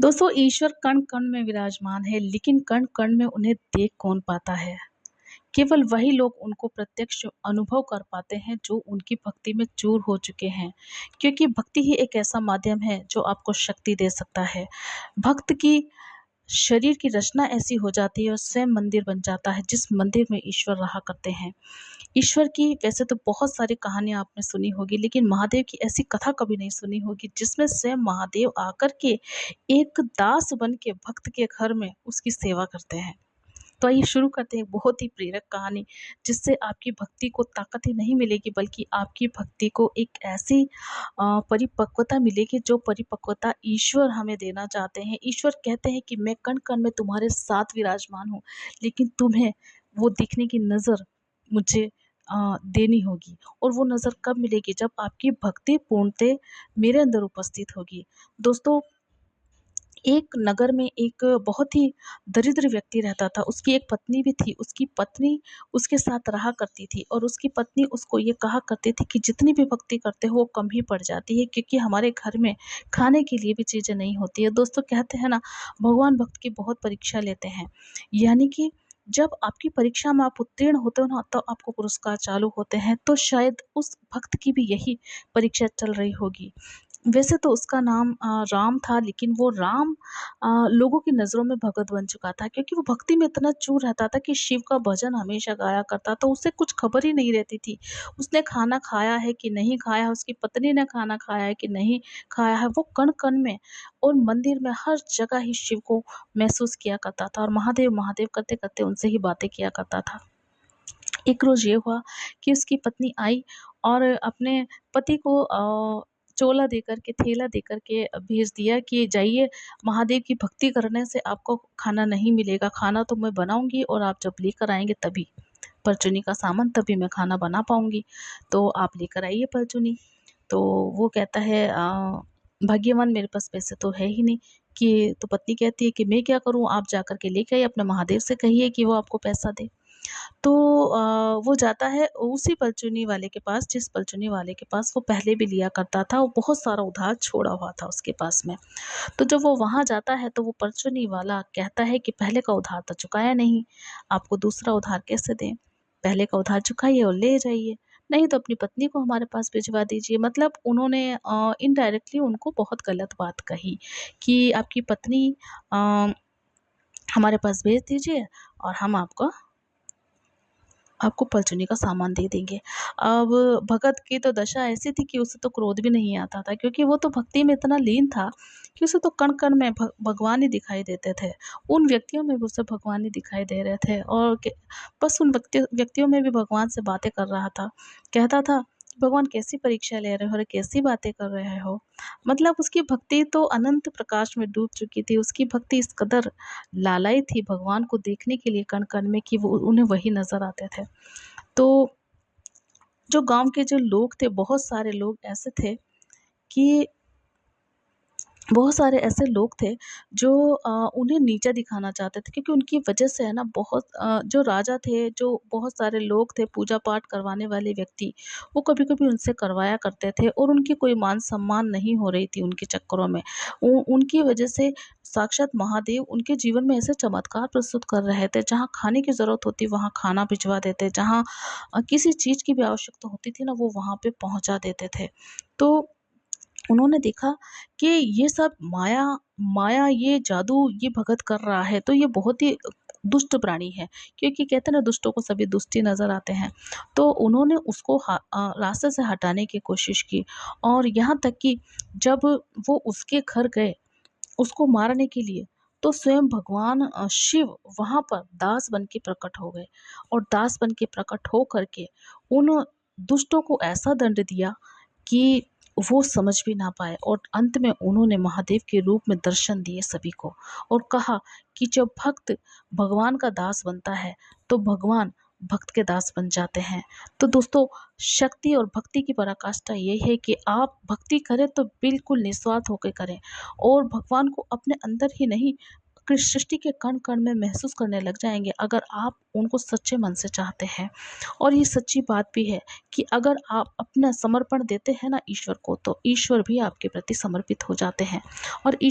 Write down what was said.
दोस्तों, ईश्वर कण-कण में विराजमान है, लेकिन कण-कण में उन्हें देख कौन पाता है? केवल वही लोग उनको प्रत्यक्ष अनुभव कर पाते हैं जो उनकी भक्ति में चूर हो चुके हैं, क्योंकि भक्ति ही एक ऐसा माध्यम है जो आपको शक्ति दे सकता है। भक्त की शरीर की रचना ऐसी हो जाती है और स्वयं मंदिर बन जाता है जिस मंदिर में ईश्वर रहा करते हैं। ईश्वर की वैसे तो बहुत सारी कहानियाँ आपने सुनी होगी, लेकिन महादेव की ऐसी कथा कभी नहीं सुनी होगी जिसमें स्वयं महादेव आकर के एक दास बन के भक्त के घर में उसकी सेवा करते हैं। तो आइए शुरू करते हैं एक बहुत ही प्रेरक कहानी, जिससे आपकी भक्ति को ताकत ही नहीं मिलेगी, बल्कि आपकी भक्ति को एक ऐसी परिपक्वता मिलेगी जो परिपक्वता ईश्वर हमें देना चाहते हैं। ईश्वर कहते हैं कि मैं कण-कण में तुम्हारे साथ विराजमान हूँ, लेकिन तुम्हें वो देखने की नज़र मुझे देनी होगी। और वो नज़र कब मिलेगी? जब आपकी भक्ति पूर्णतः मेरे अंदर उपस्थित होगी। दोस्तों, एक नगर में एक बहुत ही दरिद्र व्यक्ति रहता था। उसकी एक पत्नी भी थी। उसकी पत्नी उसके साथ रहा करती थी और उसकी पत्नी उसको ये कहा करती थी कि जितनी भी भक्ति करते हो वो कम ही पड़ जाती है, क्योंकि हमारे घर में खाने के लिए भी चीज़ें नहीं होती है। दोस्तों, कहते हैं ना, भगवान भक्त की बहुत परीक्षा लेते हैं। यानी कि जब आपकी परीक्षा में आप उत्तीर्ण होते हो ना, तो आपको पुरस्कार चालू होते हैं। तो शायद उस भक्त की भी यही परीक्षा चल रही होगी। वैसे तो उसका नाम राम था, लेकिन वो राम लोगों की नज़रों में भगत बन चुका था, क्योंकि वो भक्ति में इतना चूर रहता था कि शिव का भजन हमेशा गाया करता था। उसे कुछ खबर ही नहीं रहती थी, उसने खाना खाया है कि नहीं खाया है, उसकी पत्नी ने खाना खाया है कि नहीं खाया है। वो कण-कण में और मंदिर में हर जगह ही शिव को महसूस किया करता था और महादेव, महादेव करते-करते उनसे ही बातें किया करता था। एक रोज़ ये हुआ कि उसकी पत्नी आई और अपने पति को चोला देकर के, थैला देकर के भेज दिया कि जाइए, महादेव की भक्ति करने से आपको खाना नहीं मिलेगा। खाना तो मैं बनाऊँगी और आप जब लेकर आएँगे तभी, परचूनी का सामान, तभी मैं खाना बना पाऊँगी। तो आप लेकर आइए परचूनी। तो वो कहता है भाग्यवान, मेरे पास पैसे तो है ही नहीं। कि तो पत्नी कहती है कि मैं क्या करूँ, आप जाकर के लेके आइए, अपने महादेव से कहिए कि वो आपको पैसा दे। तो वो जाता है उसी परचूनी वाले के पास, जिस परचूनी वाले के पास वो पहले भी लिया करता था। वो बहुत सारा उधार छोड़ा हुआ था उसके पास में। तो जब वो वहाँ जाता है तो वो परचूनी वाला कहता है कि पहले का उधार तो चुकाया नहीं, आपको दूसरा उधार कैसे दें? पहले का उधार चुकाइए और ले जाइए, नहीं तो अपनी पत्नी को हमारे पास भिजवा दीजिए। मतलब उन्होंने इनडायरेक्टली उनको बहुत गलत बात कही कि आपकी पत्नी अ, हमारे पास भेज दीजिए और हम आपको परचूनी का सामान दे देंगे। अब भगत की तो दशा ऐसी थी कि उसे तो क्रोध भी नहीं आता था, क्योंकि वो तो भक्ति में इतना लीन था कि उसे तो कण-कण में भगवान ही दिखाई देते थे। उन व्यक्तियों में भी उसे भगवान ही दिखाई दे रहे थे और बस उन व्यक्तियों में भी भगवान से बातें कर रहा था। कहता था, भगवान कैसी परीक्षा ले रहे हो और कैसी बातें कर रहे हो? मतलब उसकी भक्ति तो अनंत प्रकाश में डूब चुकी थी। उसकी भक्ति इस कदर लालाई थी भगवान को देखने के लिए कण-कण में कि वो उन्हें वही नज़र आते थे। तो जो गाँव के जो लोग थे, बहुत सारे ऐसे लोग थे जो उन्हें नीचा दिखाना चाहते थे, क्योंकि उनकी वजह से है ना, बहुत जो राजा थे, जो बहुत सारे लोग थे पूजा पाठ करवाने वाले व्यक्ति, वो कभी-कभी उनसे करवाया करते थे और उनकी कोई मान-सम्मान नहीं हो रही थी उनके चक्करों में। उ उनकी वजह से साक्षात महादेव उनके जीवन में ऐसे चमत्कार प्रस्तुत कर रहे थे, जहाँ खाने की ज़रूरत होती वहाँ खाना भिजवा देते, जहाँ किसी चीज़ की भी आवश्यकता होती थी ना, वो वहाँ पे पहुँचा देते थे। तो उन्होंने देखा कि ये सब माया माया, ये जादू ये भगत कर रहा है, तो ये बहुत ही दुष्ट प्राणी है, क्योंकि कहते हैं ना, दुष्टों को सभी दुष्ट ही नज़र आते हैं। तो उन्होंने उसको रास्ते से हटाने की कोशिश की और यहाँ तक कि जब वो उसके घर गए उसको मारने के लिए, तो स्वयं भगवान शिव वहाँ पर दास बन के प्रकट हो गए और दास बन के प्रकट हो कर के उन दुष्टों को ऐसा दंड दिया कि वो समझ भी ना पाए, और अंत में उन्होंने महादेव के रूप में दर्शन दिए सभी को और कहा कि जब भक्त भगवान का दास बनता है तो भगवान भक्त के दास बन जाते हैं। तो दोस्तों, शक्ति और भक्ति की पराकाष्ठा ये है कि आप भक्ति करें तो बिल्कुल निस्वार्थ होकर करें और भगवान को अपने अंदर ही नहीं, सृष्टि के कण-कण में महसूस करने लग जाएँगे, अगर आप उनको सच्चे मन से चाहते हैं। और ये सच्ची बात भी है कि अगर आप अपना समर्पण देते हैं ना ईश्वर को, तो ईश्वर भी आपके प्रति समर्पित हो जाते हैं और